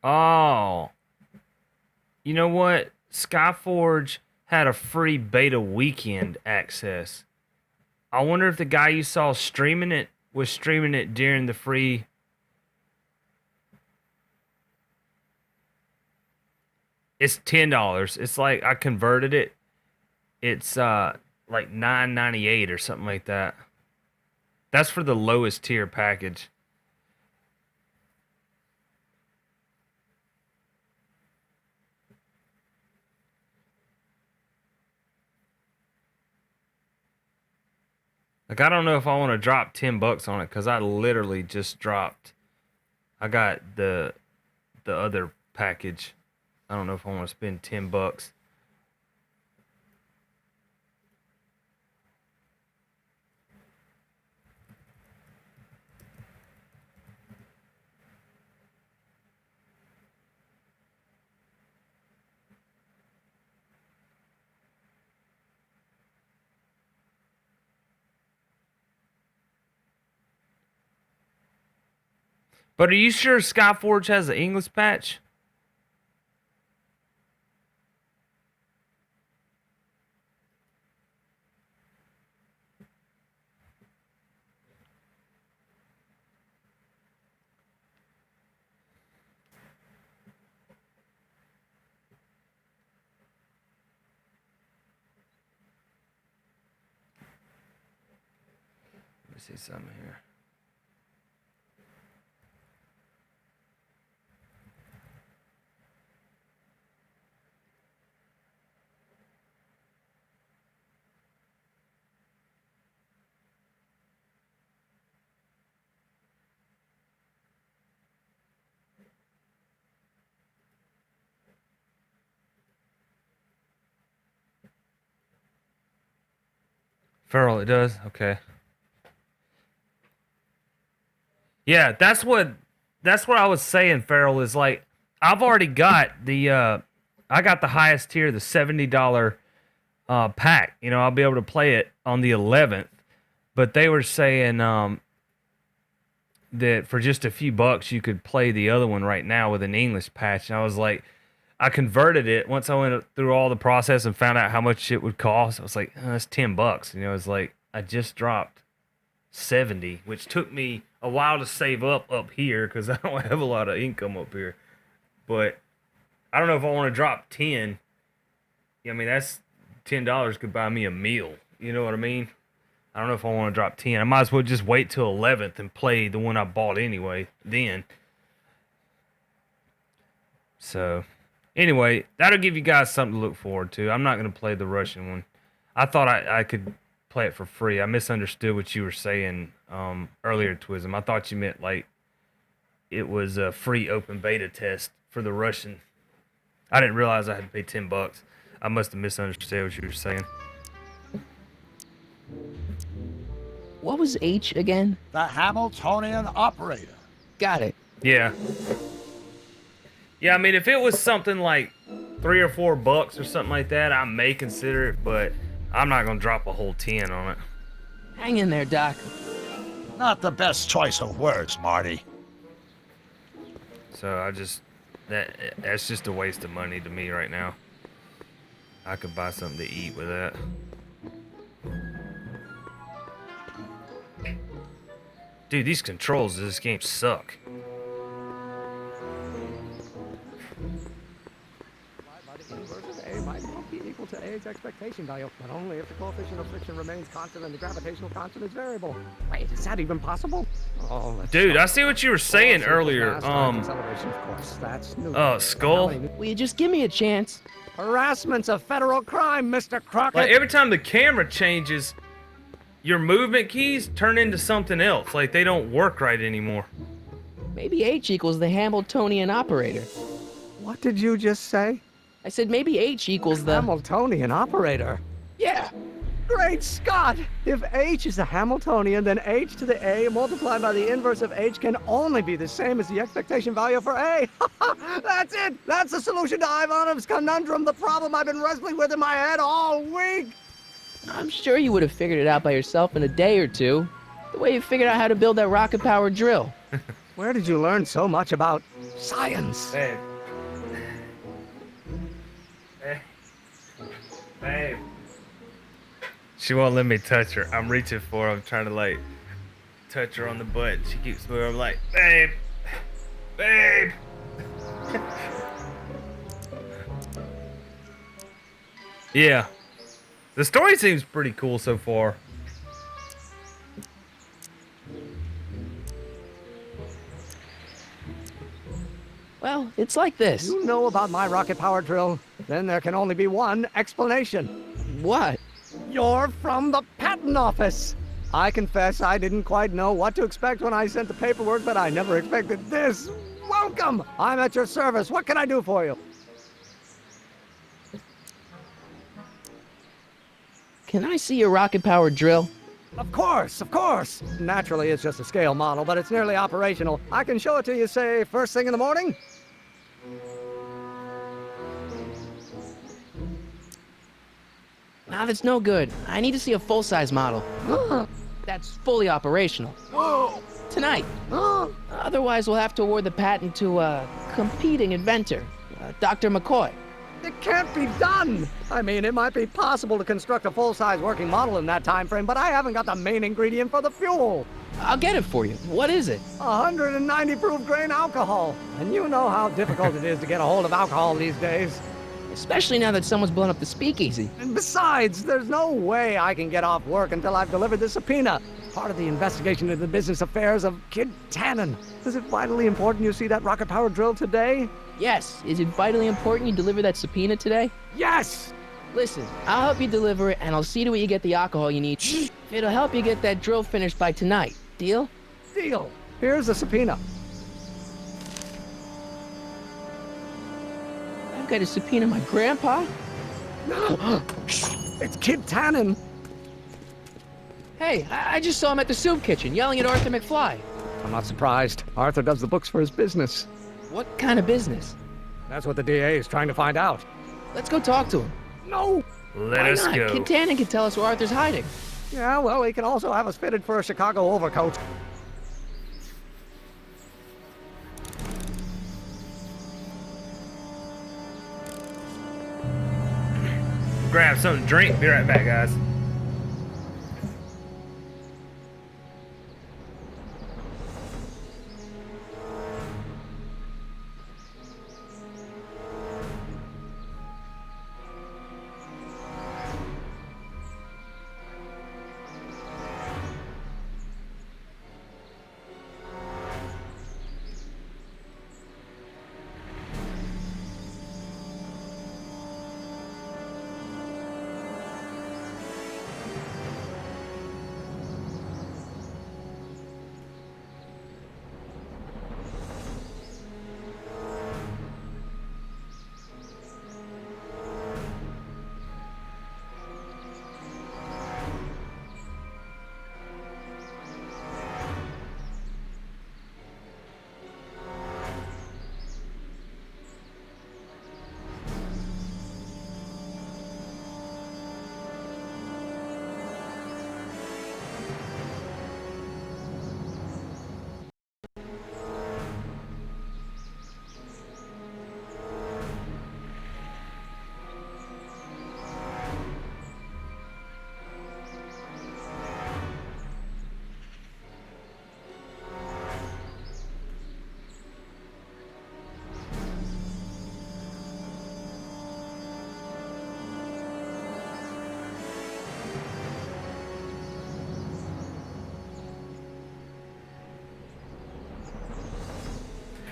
Oh, you know what? Skyforge had a free beta weekend access. I wonder if the guy you saw streaming it was streaming it during the free. It's $10. It's like I converted it. It's like $9.98 or something like that. That's for the lowest tier package. Like I don't know if I want to drop $10 on it because I literally just dropped. I got the other package. I don't know if I want to spend $10. But are you sure Skyforge has an English patch? Let me see something here. Feral, it does? Okay. Yeah, that's what I was saying, Feral, is like I've already got I got the highest tier, the $70 pack. You know, I'll be able to play it on the 11th. But they were saying that for just a few bucks you could play the other one right now with an English patch. And I was like, I converted it once I went through all the process and found out how much it would cost. I was like, oh, that's $10. You know, it's like I just dropped 70, which took me a while to save up here because I don't have a lot of income up here. But I don't know if I want to drop 10. I mean, that's $10 could buy me a meal. You know what I mean? I don't know if I want to drop 10. I might as well just wait till 11th and play the one I bought anyway then. So, anyway, that'll give you guys something to look forward to. I'm not going to play the Russian one. I thought I could play it for free. I misunderstood what you were saying earlier, Twism. I thought you meant like it was a free open beta test for the Russian. I didn't realize I had to pay $10. I must have misunderstood what you were saying. What was H again? The Hamiltonian operator. Got it. Yeah. Yeah, I mean, if it was something like $3 or $4 or something like that, I may consider it, but I'm not gonna drop a whole 10 on it. Hang in there, Doc. Not the best choice of words, Marty. So that's just a waste of money to me right now. I could buy something to eat with that. Dude, these controls of this game suck. Might not be equal to A's expectation value, but only if the coefficient of friction remains constant and the gravitational constant is variable. Wait, is that even possible? Oh, dude, I see what you were saying earlier. Acceleration, of course. That's new. Skull. Will you just give me a chance? Harassment's a federal crime, Mr. Crockett. Like every time the camera changes, your movement keys turn into something else. Like they don't work right anymore. Maybe H equals the Hamiltonian operator. What did you just say? I said maybe H equals the... Hamiltonian operator? Yeah. Great Scott! If H is a Hamiltonian, then H to the A multiplied by the inverse of H can only be the same as the expectation value for A. That's it! That's the solution to Ivanov's conundrum, the problem I've been wrestling with in my head all week! I'm sure you would have figured it out by yourself in a day or two. The way you figured out how to build that rocket-powered drill. Where did you learn so much about science? Babe. Babe. She won't let me touch her. I'm reaching for her. I'm trying to like touch her on the butt. She keeps moving. I'm like, babe. Babe. Yeah. The story seems pretty cool so far. Well, it's like this. You know about my rocket power drill? Then there can only be one explanation. What? You're from the patent office. I confess I didn't quite know what to expect when I sent the paperwork, but I never expected this. Welcome! I'm at your service. What can I do for you? Can I see your rocket-powered drill? Of course, of course. Naturally, it's just a scale model, but it's nearly operational. I can show it to you, say, first thing in the morning? Nah, that's no good. I need to see a full-size model. That's fully operational. Tonight. Otherwise, we'll have to award the patent to a competing inventor, Dr. McCoy. It can't be done! I mean, it might be possible to construct a full-size working model in that time frame, but I haven't got the main ingredient for the fuel. I'll get it for you. What is it? 190 proof grain alcohol. And you know how difficult it is to get a hold of alcohol these days. Especially now that someone's blown up the speakeasy. And besides, there's no way I can get off work until I've delivered the subpoena. Part of the investigation into the business affairs of Kid Tannen. Is it vitally important you see that rocket power drill today? Yes. Is it vitally important you deliver that subpoena today? Yes! Listen, I'll help you deliver it, and I'll see to it you get the alcohol you need. It'll help you get that drill finished by tonight. Deal? Deal. Here's the subpoena. I've got to subpoena my grandpa? It's Kid Tannen. Hey, I just saw him at the soup kitchen yelling at Arthur McFly. I'm not surprised. Arthur does the books for his business. What kind of business? That's what the DA is trying to find out. Let's go talk to him. No! Let Why us not? go. Kid Tannen can tell us where Arthur's hiding. Yeah, well, he can also have us fitted for a Chicago overcoat. Grab something to drink. Be right back, guys.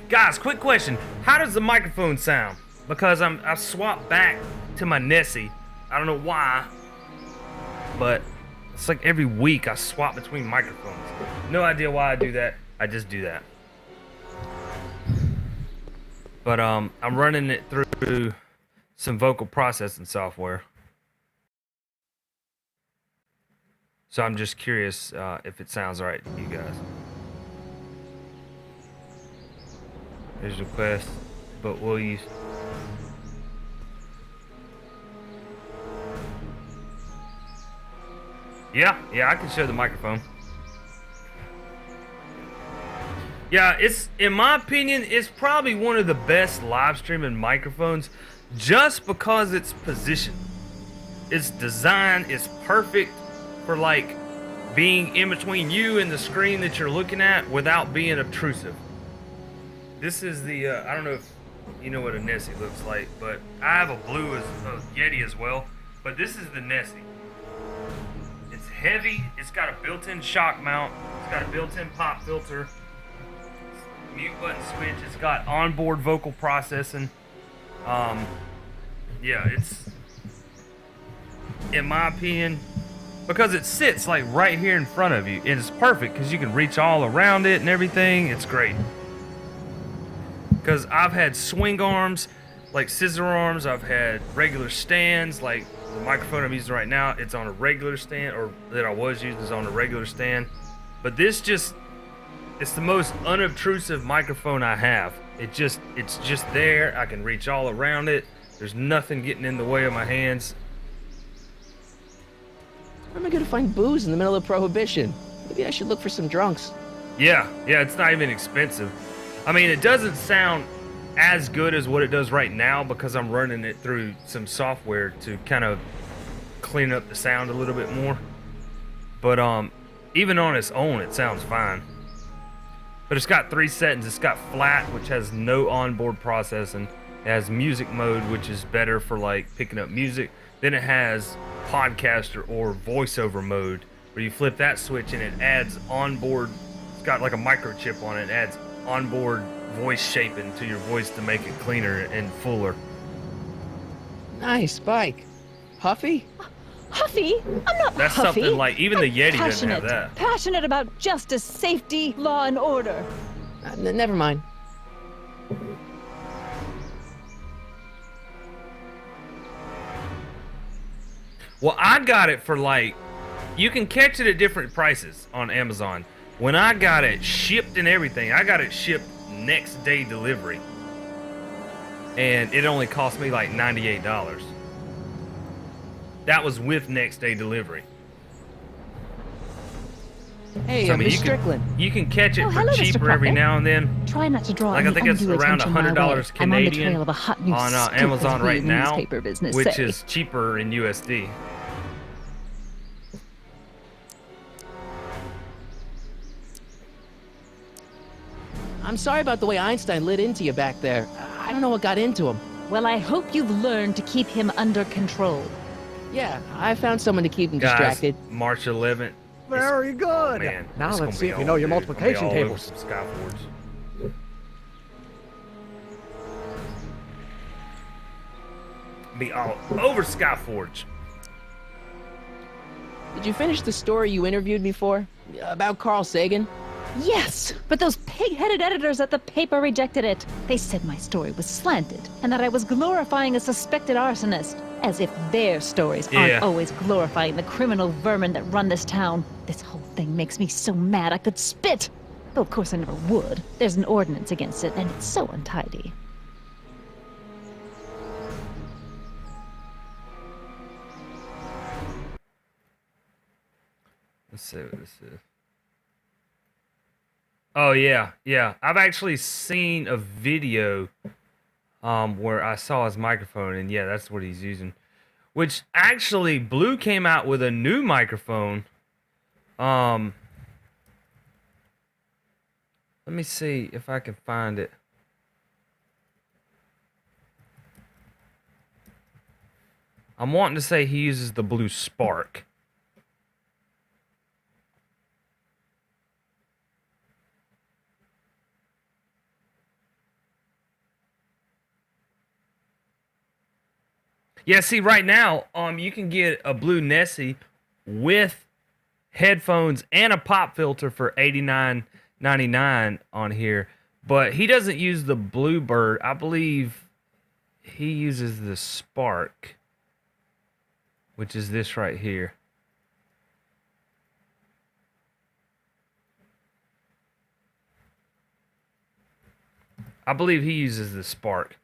Guys, quick question. How does the microphone sound? Because I swapped back to my Nessie. I don't know why, but it's like every week I swap between microphones. No idea why I do that. I just do that. But I'm running it through some vocal processing software. So I'm just curious if it sounds right to you guys. There's a request, but will you? Yeah, I can show the microphone. Yeah, it's, in my opinion, it's probably one of the best live streaming microphones just because it's positioned. Its design is perfect for like being in between you and the screen that you're looking at without being obtrusive. This is the, I don't know if you know what a Nessie looks like, but I have a blue as a Yeti as well, but this is the Nessie. It's heavy, it's got a built-in shock mount, it's got a built-in pop filter, mute button switch, it's got onboard vocal processing. Yeah, it's, in my opinion, because it sits like right here in front of you, and it's perfect because you can reach all around it and everything. It's great. Because I've had swing arms, like scissor arms, I've had regular stands, like the microphone I'm using right now, it's on a regular stand, or that I was using is on a regular stand. But this just, it's the most unobtrusive microphone I have. It's just there. I can reach all around it. There's nothing getting in the way of my hands. Where am I gonna find booze in the middle of Prohibition? Maybe I should look for some drunks. Yeah, it's not even expensive. I mean, it doesn't sound as good as what it does right now because I'm running it through some software to kind of clean up the sound a little bit more. But even on its own, it sounds fine. But it's got 3 settings. It's got flat, which has no onboard processing. It has music mode, which is better for like picking up music. Then it has podcaster or voiceover mode, where you flip that switch and it adds onboard. It's got like a microchip on it. It adds onboard voice shaping to your voice to make it cleaner and fuller. Nice bike. Huffy? Huffy? I'm not That's huffy. something like even the Yeti doesn't have that. Passionate about justice, safety, law, and order. Never mind. Well, I got it for like, you can catch it at different prices on Amazon. When I got it shipped and everything, I got it shipped next day delivery. And it only cost me like $98. That was with next day delivery. Hey, So, I mean, Miss Strickland. you can catch it Oh, for hello, Mr. cheaper every Puppet. now and then. Try not to draw Like, I any think it's undue around attention my way. $100 I'm on the Canadian trail of a hot new on scoop, Amazon as we right in now, newspaper business which say. is cheaper in USD. I'm sorry about the way Einstein lit into you back there. I don't know what got into him. Well, I hope you've learned to keep him under control. Yeah, I found someone to keep him Guys, distracted. March 11th. Very good. Man, Now it's let's gonna see be if you all- know your dude, it's gonna be multiplication all over tables. some Skyforge. Be all over Skyforge. Did you finish the story you interviewed me for? About Carl Sagan? Yes, but those pig-headed editors at the paper rejected it. They said my story was slanted, and that I was glorifying a suspected arsonist. As if their stories Yeah. aren't always glorifying the criminal vermin that run this town. This whole thing makes me so mad I could spit. Though of course I never would. There's an ordinance against it, and it's so untidy. Let's see what this is. Oh yeah. I've actually seen a video where I saw his microphone, and yeah, that's what he's using. Which actually, Blue came out with a new microphone. Let me see if I can find it. I'm wanting to say he uses the Blue Spark. Yeah, see, right now, you can get a Blue Nessie with headphones and a pop filter for $89.99 on here, but he doesn't use the Bluebird. I believe he uses the Spark, which is this right here. I believe he uses the Spark.